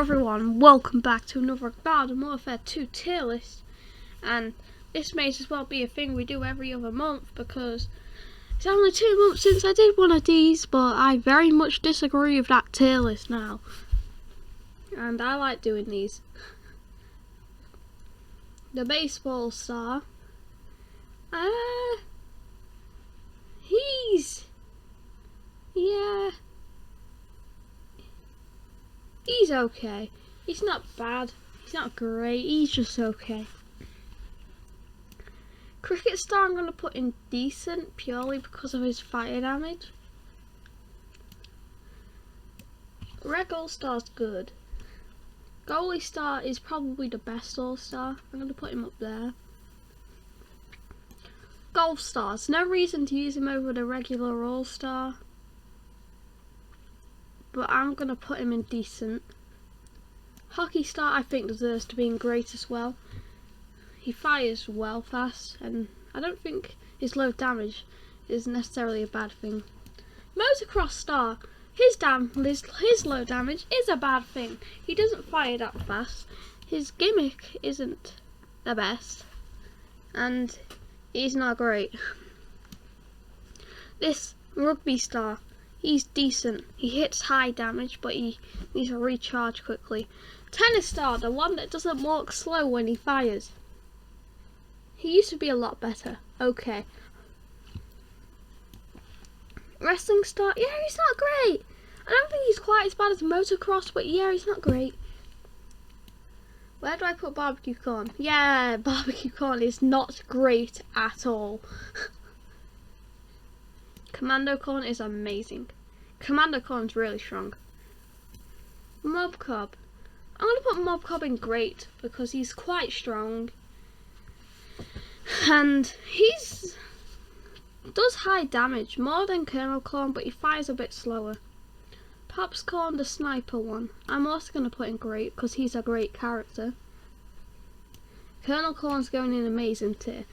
Hello everyone, welcome back to another Garden Warfare 2 tier list, and this may as well be a thing we do every other month because it's only 2 months since I did one of these, but I very much disagree with that tier list now, and I like doing these. The baseball star, he's okay. He's not bad. He's not great. He's just okay. Cricket Star I'm going to put in decent purely because of his fire damage. Red All-Star's good. Goalie Star is probably the best All-Star. I'm going to put him up there. Golf Stars. No reason to use him over the regular All-Star. But I'm going to put him in decent. Hockey Star I think deserves to be in great as well. He fires well fast, and I don't think his low damage is necessarily a bad thing. Motorcross Star, his low damage is a bad thing. He doesn't fire that fast. His gimmick isn't the best, and he's not great. This Rugby Star, he's decent. He hits high damage, but he needs to recharge quickly. Tennis Star, the one that doesn't walk slow when he fires. He used to be a lot better. Okay. Wrestling Star, yeah, he's not great. I don't think he's quite as bad as Motocross, but yeah, he's not great. Where do I put Barbecue Corn? Yeah, Barbecue Corn is not great at all. Commando Corn is amazing. Commando Corn's really strong. Mob Cob. I'm going to put Mob Cob in great because he's quite strong. And does high damage, more than Colonel Corn, but he fires a bit slower. Pops Corn, the sniper one, I'm also going to put in great because he's a great character. Colonel Corn's going in amazing tier.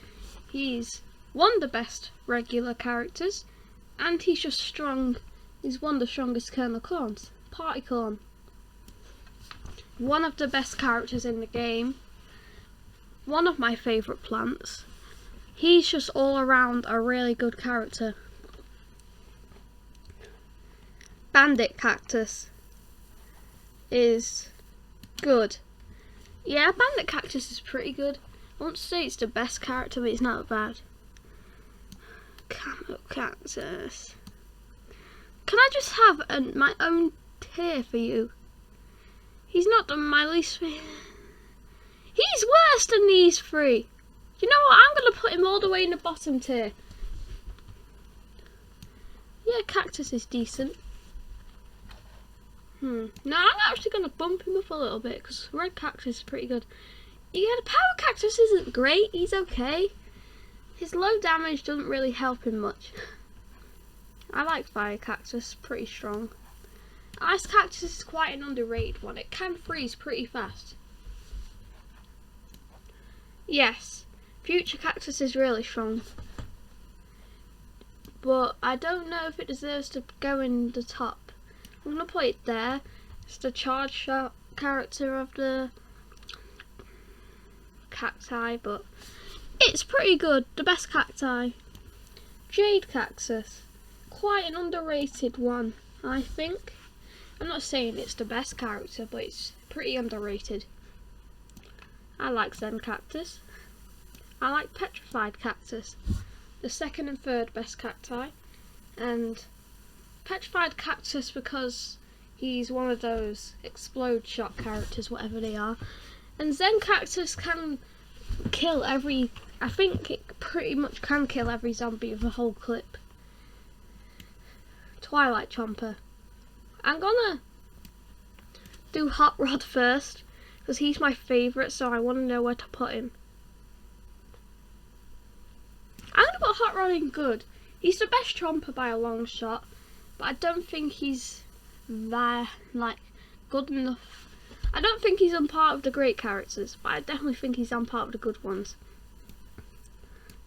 He's one of the best regular characters, and he's just strong. He's one of the strongest Colonel Corns. Party Corn, one of the best characters in the game. One of my favourite plants. He's just all around a really good character. Bandit Cactus is good. Yeah, Bandit Cactus is pretty good. I won't say it's the best character, but it's not bad. Camo Cactus. Can I just have my own tier for you? He's not my least favourite. He's worse than these three. You know what? I'm going to put him all the way in the bottom tier. Yeah, Cactus is decent. No, I'm actually going to bump him up a little bit because Red Cactus is pretty good. Yeah, the Power Cactus isn't great. He's okay. His low damage doesn't really help him much. I like Fire Cactus, pretty strong. Ice Cactus is quite an underrated one. It can freeze pretty fast. Yes, Future Cactus is really strong. But I don't know if it deserves to go in the top. I'm going to put it there. It's the charge shot character of the cacti, but it's pretty good. The best cacti. Jade Cactus. Quite an underrated one, I think. I'm not saying it's the best character, but it's pretty underrated. I like Zen Cactus. I like Petrified Cactus, the second and third best cacti. And Petrified Cactus because he's one of those explode shot characters, whatever they are. And Zen Cactus can kill every, I think it pretty much can kill every zombie with a whole clip. Twilight Chomper. I'm gonna do Hot Rod first because he's my favourite, so I want to know where to put him. I'm gonna put Hot Rod in good. He's the best Chomper by a long shot, but I don't think he's that good enough. I don't think he's on par with the great characters, but I definitely think he's on par with the good ones.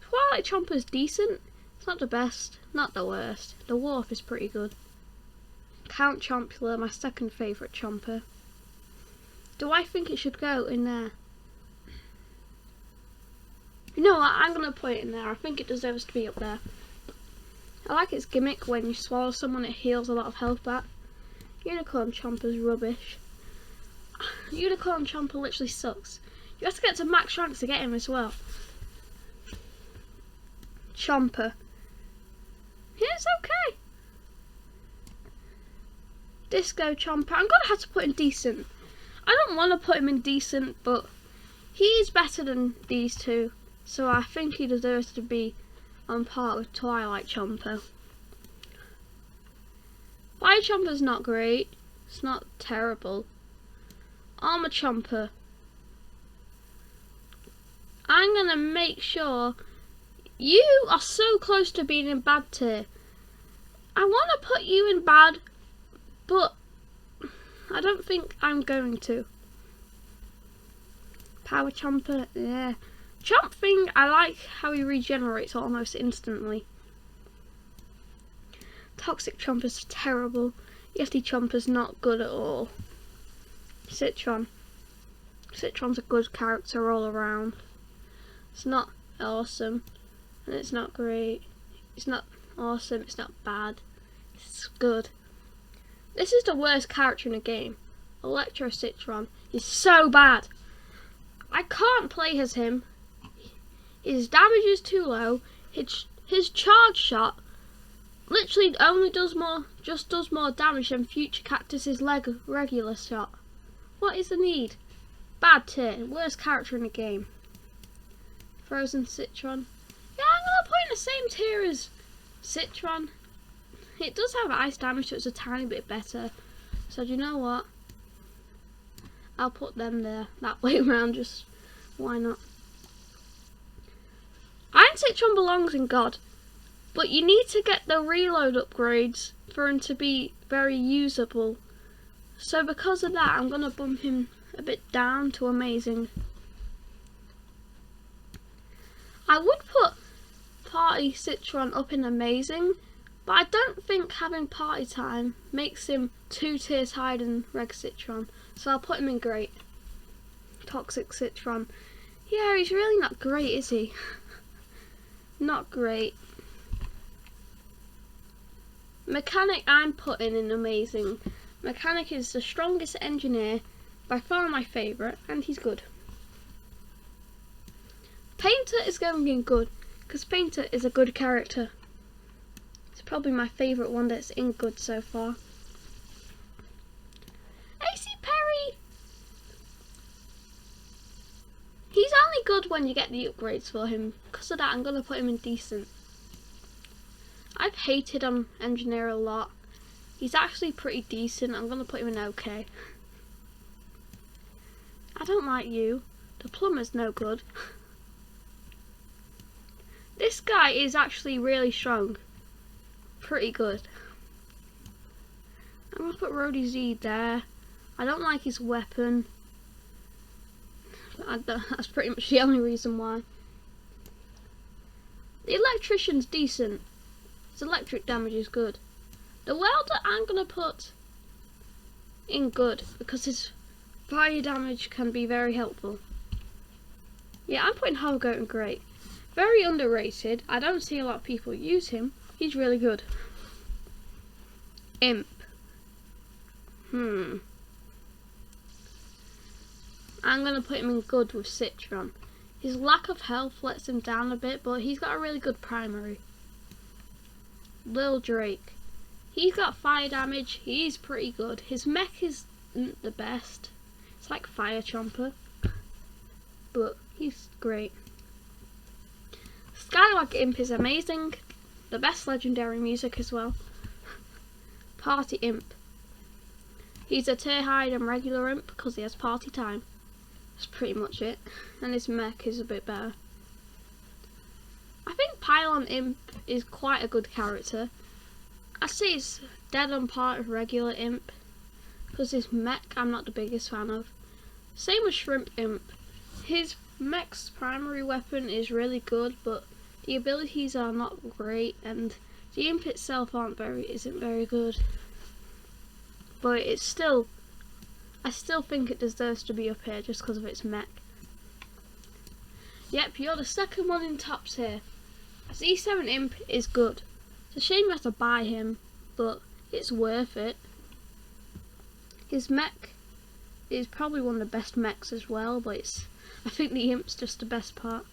Twilight Chomper's decent. It's not the best, not the worst. The Wharf is pretty good. Count Chompula, my second favourite Chomper. Do I think it should go in there? You know what, I'm going to put it in there. I think it deserves to be up there. I like its gimmick. When you swallow someone, it heals a lot of health back. Unicorn Chomper's rubbish. Unicorn Chomper literally sucks. You have to get to max ranks to get him as well. Chomper. Yeah, it's okay. Disco Chomper. I'm going to have to put in decent. I don't want to put him in decent, but he is better than these two. So I think he deserves to be on par with Twilight Chomper. Fire Chomper's not great. It's not terrible. Armor Chomper. I'm going to make sure you are so close to being in bad tier. I want to put you in bad, but I don't think I'm going to. Power Chomper, yeah. Chomp Thing, I like how he regenerates almost instantly. Toxic Chomper's terrible. Yeti Chomper's not good at all. Citron. Citron's a good character all around. It's not awesome, and it's not great. It's not awesome, it's not bad. It's good. This is the worst character in the game. Electro Citron is so bad. I can't play as him. His damage is too low. His charge shot literally only does more damage than Future Cactus's regular shot. What is the need? Bad tier. Worst character in the game. Frozen Citron. Yeah, I'm gonna put in the same tier as Citron. It does have ice damage, so it's a tiny bit better. So do you know what? I'll put them there. That way around, just why not? Iron Citron belongs in God, but you need to get the reload upgrades for him to be very usable. So because of that, I'm going to bump him a bit down to amazing. I would put Party Citron up in amazing, but I don't think having party time makes him 2 tiers higher than Reg Citron. So I'll put him in great. Toxic Citron. Yeah, he's really not great, is he? Not great. Mechanic, I'm putting in amazing. Mechanic is the strongest engineer, by far my favourite, and he's good. Painter is going in good, because Painter is a good character. It's probably my favourite one that's in good so far. AC Perry! He's only good when you get the upgrades for him. Because of that, I'm going to put him in decent. I've hated on Engineer a lot. He's actually pretty decent. I'm going to put him in okay. I don't like you. The plumber's no good. This guy is actually really strong. Pretty good. I'm going to put Rhodey Z there. I don't like his weapon. That's pretty much the only reason why. The electrician's decent. His electric damage is good. The welder I'm going to put in good because his fire damage can be very helpful. Yeah, I'm putting Holgoat in great. Very underrated. I don't see a lot of people use him. He's really good. Imp. I'm going to put him in good with Citron. His lack of health lets him down a bit, but he's got a really good primary. Lil Drake. He's got fire damage. He's pretty good. His mech isn't the best. It's like Fire Chomper. But he's great. Skywalk Imp is amazing. The best legendary music as well. Party Imp. He's a tier higher than regular Imp because he has party time. That's pretty much it. And his mech is a bit better. I think Pylon Imp is quite a good character. I'd say it's dead on par with regular Imp. Because his mech I'm not the biggest fan of. Same with Shrimp Imp. His mech's primary weapon is really good, but the abilities are not great, and the Imp itself isn't very good. But it's still I still think it deserves to be up here just because of its mech. Yep, you're the second one in top tier. As E7 Imp is good. It's a shame you have to buy him, but it's worth it. His mech is probably one of the best mechs as well, but I think the Imp's just the best part.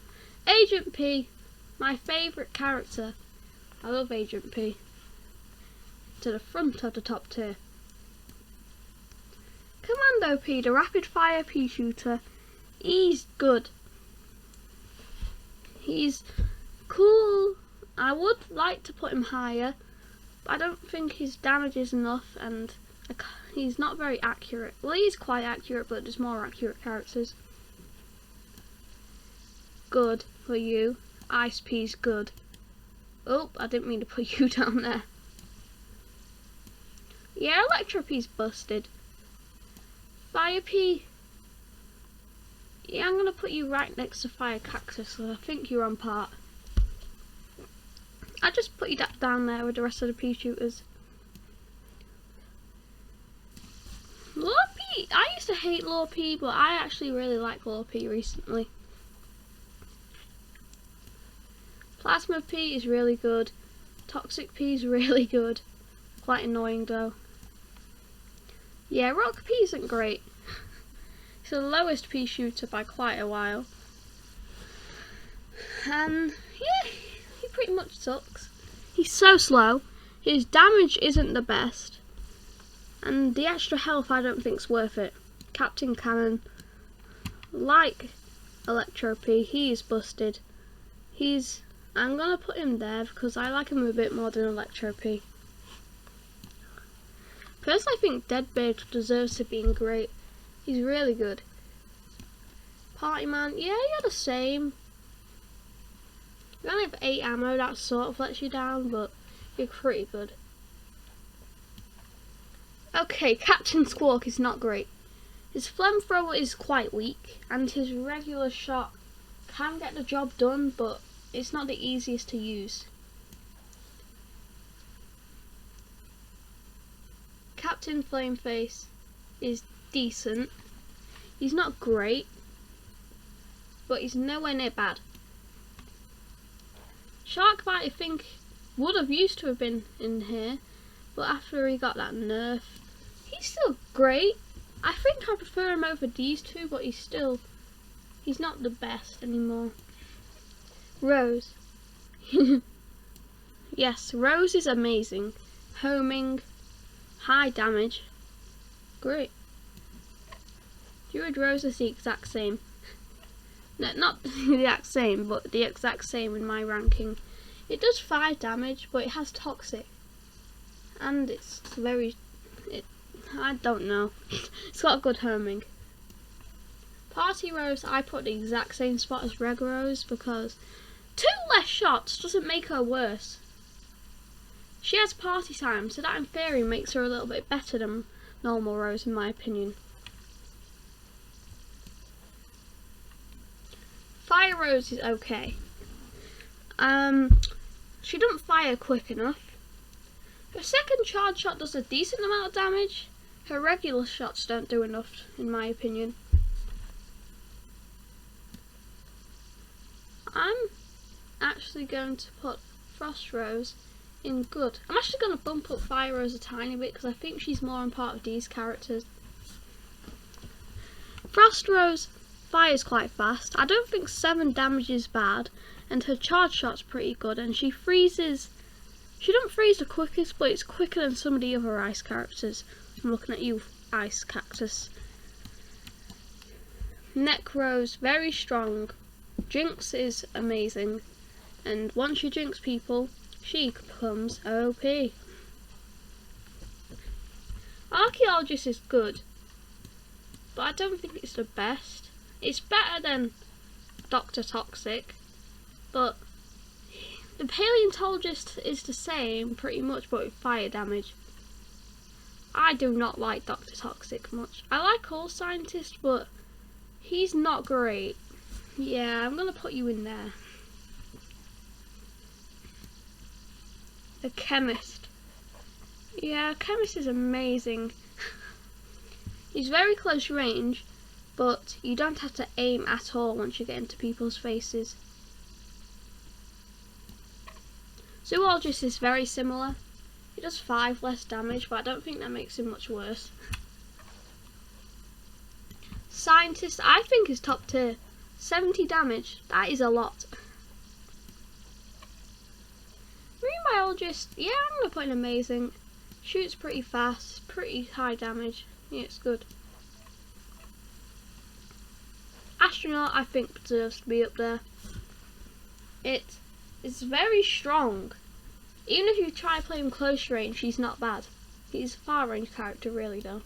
Agent P, my favourite character. I love Agent P. To the front of the top tier. Commando P, the rapid fire pea shooter. He's good. He's cool. I would like to put him higher, but I don't think his damage is enough, and he's not very accurate. Well, he's quite accurate, but there's more accurate characters. Good for you. Ice P's good. Oh, I didn't mean to put you down there. Yeah, Electro P's busted. Fire P. Yeah, I'm gonna put you right next to Fire Cactus, so I think you're on par. I just put you down there with the rest of the pea shooters. Lore P. I used to hate Lore P, but I actually really like Lore P recently. Plasma P is really good. Toxic P is really good. Quite annoying though. Yeah, Rock P isn't great. He's the lowest pea shooter by quite a while. And yeah, he pretty much sucks. He's so slow. His damage isn't the best. And the extra health I don't think's worth it. Captain Cannon, like Electro P, he is busted. I'm gonna put him there because I like him a bit more than Electro P. Personally, I think Deadbeard deserves to be in great. He's really good. Party Man, yeah, you're the same. You only have 8 ammo, that sort of lets you down, but you're pretty good. Okay, Captain Squawk is not great. His flamethrower is quite weak, and his regular shot can get the job done, but it's not the easiest to use. Captain Flameface is decent. He's not great, but he's nowhere near bad. Sharkbite, I think, would have used to have been in here, but after he got that nerf, he's still great. I think I prefer him over these two, but he's not the best anymore. Rose. Yes, Rose is amazing. Homing, high damage, great. Druid Rose is the exact same. No, not the exact same, but the exact same in my ranking. It does 5 damage, but it has toxic. And it's I don't know. It's got a good homing. Party Rose, I put the exact same spot as Reg Rose because 2 less shots doesn't make her worse. She has party time, so that in theory makes her a little bit better than normal Rose in my opinion. Fire Rose is okay. She doesn't fire quick enough. Her second charge shot does a decent amount of damage. Her regular shots don't do enough, in my opinion. I'm actually going to put Frost Rose in good. I'm actually going to bump up Fire Rose a tiny bit because I think she's more on part of these characters. Frost Rose fires quite fast. I don't think 7 damage is bad, and her charge shot's pretty good, and she freezes. She doesn't freeze the quickest, but it's quicker than some of the other ice characters. I'm looking at you, Ice Cactus. Neck Rose, very strong. Jinx is amazing, and once you jinx people, she becomes OP. Archaeologist is good, but I don't think it's the best. It's better than Dr. Toxic, but the Paleontologist is the same pretty much, but with fire damage. I do not like Dr. Toxic much. I like all scientists, but he's not great. Yeah, I'm gonna put you in there. The Chemist. Yeah, Chemist is amazing. He's very close range, but you don't have to aim at all once you get into people's faces. Zoologist is very similar. He does 5 less damage, but I don't think that makes him much worse. Scientist, I think, is top tier. 70 damage, that is a lot. Marine Biologist, yeah, I'm going to put in amazing. Shoots pretty fast, pretty high damage. Yeah, it's good. Astronaut, I think, deserves to be up there. It is very strong. Even if you try playing close range, he's not bad. He's a far range character, really, though.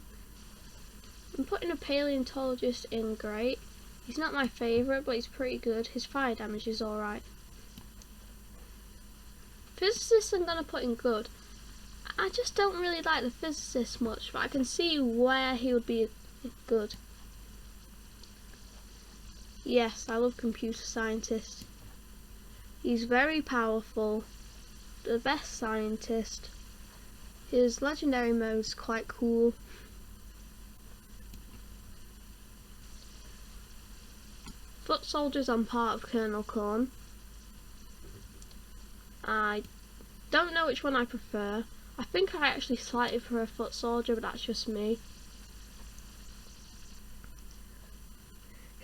I'm putting a Paleontologist in great. He's not my favourite, but he's pretty good. His fire damage is alright. Physicist I'm going to put in good. I just don't really like the physicist much, but I can see where he would be good. Yes, I love computer scientist. He's very powerful, the best scientist. His legendary mode's quite cool. Foot Soldier's on part of Colonel Corn. I don't know which one I prefer. I think I actually slightly prefer Foot Soldier, but that's just me.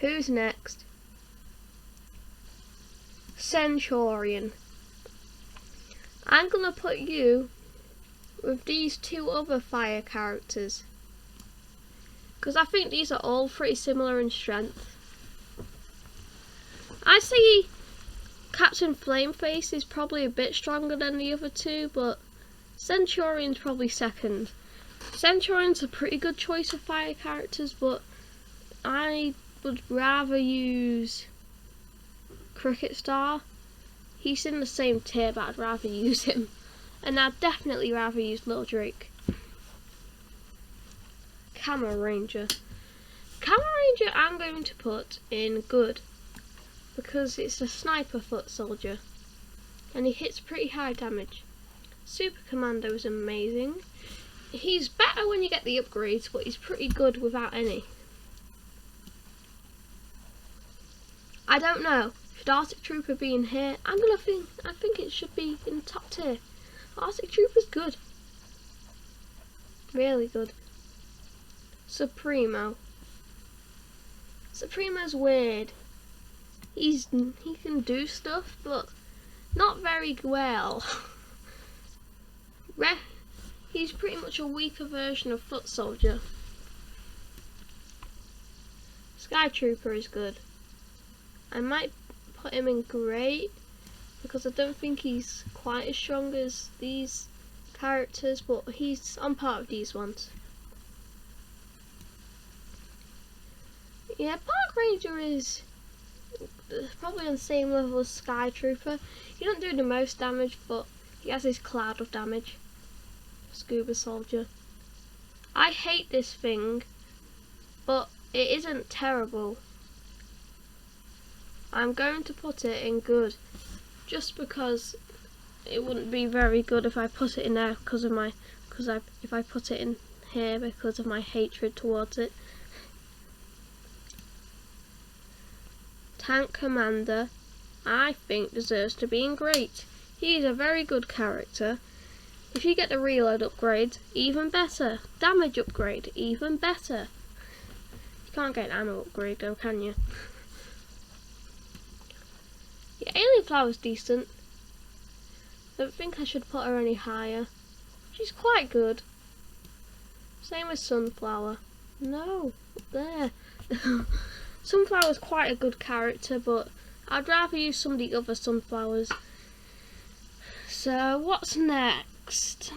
Who's next? Centurion. I'm gonna put you with these 2 other fire characters, because I think these are all pretty similar in strength. I see Captain Flameface is probably a bit stronger than the other 2, but Centurion's probably second. Centurion's a pretty good choice of fire characters, but I would rather use Cricket Star. He's in the same tier, but I'd rather use him. And I'd definitely rather use Lil Drake. Camo Ranger. Camo Ranger I'm going to put in good, because it's a sniper foot soldier and he hits pretty high damage. Super Commando is amazing. He's better when you get the upgrades, but he's pretty good without any. I don't know. Should Arctic Trooper be in here? I think it should be in top tier. Arctic Trooper's good. Really good. Supremo. Supremo's weird. He can do stuff, but not very well. He's pretty much a weaker version of Foot Soldier. Sky Trooper is good. I might put him in great, because I don't think he's quite as strong as these characters, but he's on par with these ones. Yeah, Park Ranger is probably on the same level as Sky Trooper. He doesn't do the most damage, but he has his cloud of damage. Scuba Soldier. I hate this thing, but it isn't terrible. I'm going to put it in good, just because it wouldn't be very good if I put it in there if I put it in here because of my hatred towards it. Tank Commander, I think, deserves to be in great. He's a very good character. If you get the reload upgrade, even better. Damage upgrade, even better. You can't get an ammo upgrade though, can you? Yeah, Alien Flower's decent. I don't think I should put her any higher. She's quite good. Same with Sunflower. No, up there. Sunflower's quite a good character, but I'd rather use some of the other Sunflowers. So, what's next?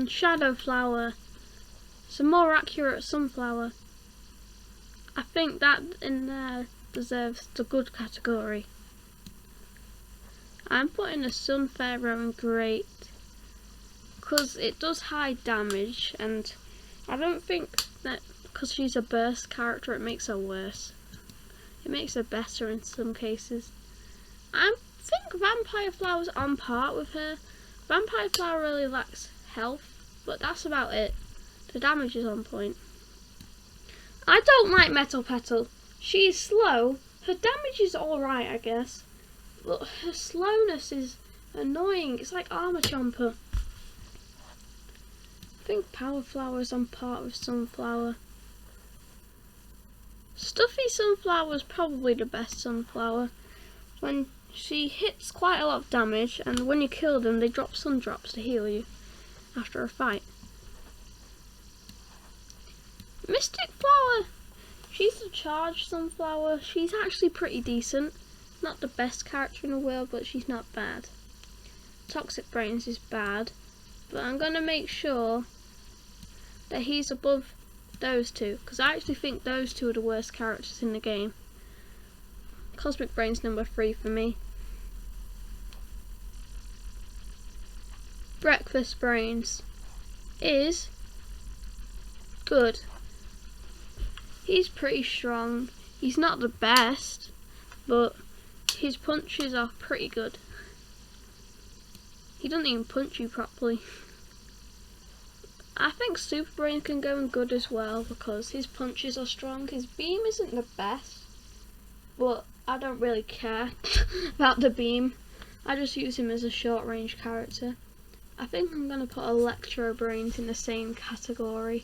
Shadow Flower. Some more accurate Sunflower. I think that in there deserves the good category. I'm putting a Sunfaro in great, because it does high damage, and I don't think that because she's a burst character it makes her worse. It makes her better in some cases. I think Vampire Flower's on par with her, Vampire Flower really lacks health, but that's about it. The damage is on point. I don't like Metal Petal. She's slow. Her damage is alright, I guess. But her slowness is annoying. It's like Armor Chomper. I think Power Flower is on par with Sunflower. Stuffy Sunflower is probably the best Sunflower. When she hits quite a lot of damage, and when you kill them, they drop Sun Drops to heal you after a fight. Mystic Flower. She's the charged Sunflower. She's actually pretty decent. Not the best character in the world, but she's not bad. Toxic Brains is bad, but I'm going to make sure that he's above those two, because I actually think those two are the worst characters in the game. Cosmic Brain's number 3 for me. Breakfast Brains is good. He's pretty strong. He's not the best, but his punches are pretty good. He doesn't even punch you properly. I think Super Brain can go in good as well because his punches are strong. His beam isn't the best, but I don't really care about the beam. I just use him as a short range character. I think I'm going to put Electro Brains in the same category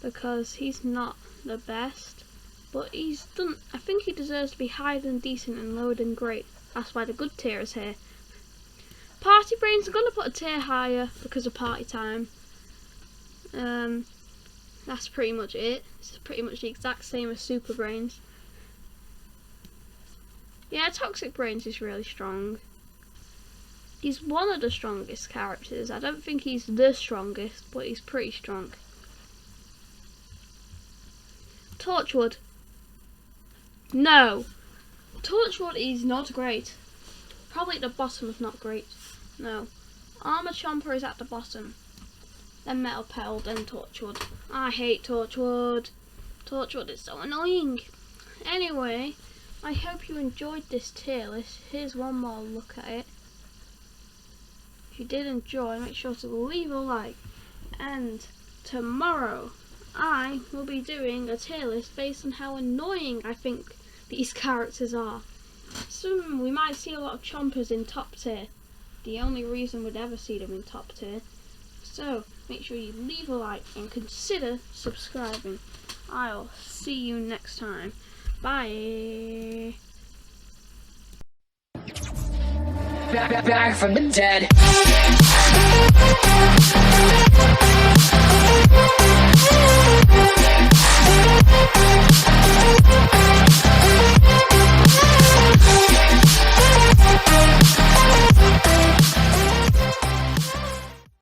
because he's not the best, but he's done. I think he deserves to be higher than decent and lower than great. That's why the good tier is here. Party Brains, I'm going to put a tier higher because of party time. That's pretty much it. It's pretty much the exact same as Super Brains. Yeah, Toxic Brains is really strong. He's one of the strongest characters. I don't think he's the strongest, but he's pretty strong. Torchwood. No. Torchwood is not great. Probably at the bottom of not great. No. Armor Chomper is at the bottom. Then Metal Petal, then Torchwood. I hate Torchwood. Torchwood is so annoying. Anyway, I hope you enjoyed this tier list. Here's one more look at it. If you did enjoy, make sure to leave a like. And tomorrow, I will be doing a tier list based on how annoying I think these characters are. Soon we might see a lot of Chompers in top tier. The only reason we'd ever see them in top tier. So, make sure you leave a like and consider subscribing. I'll see you next time. Bye. Back from the dead.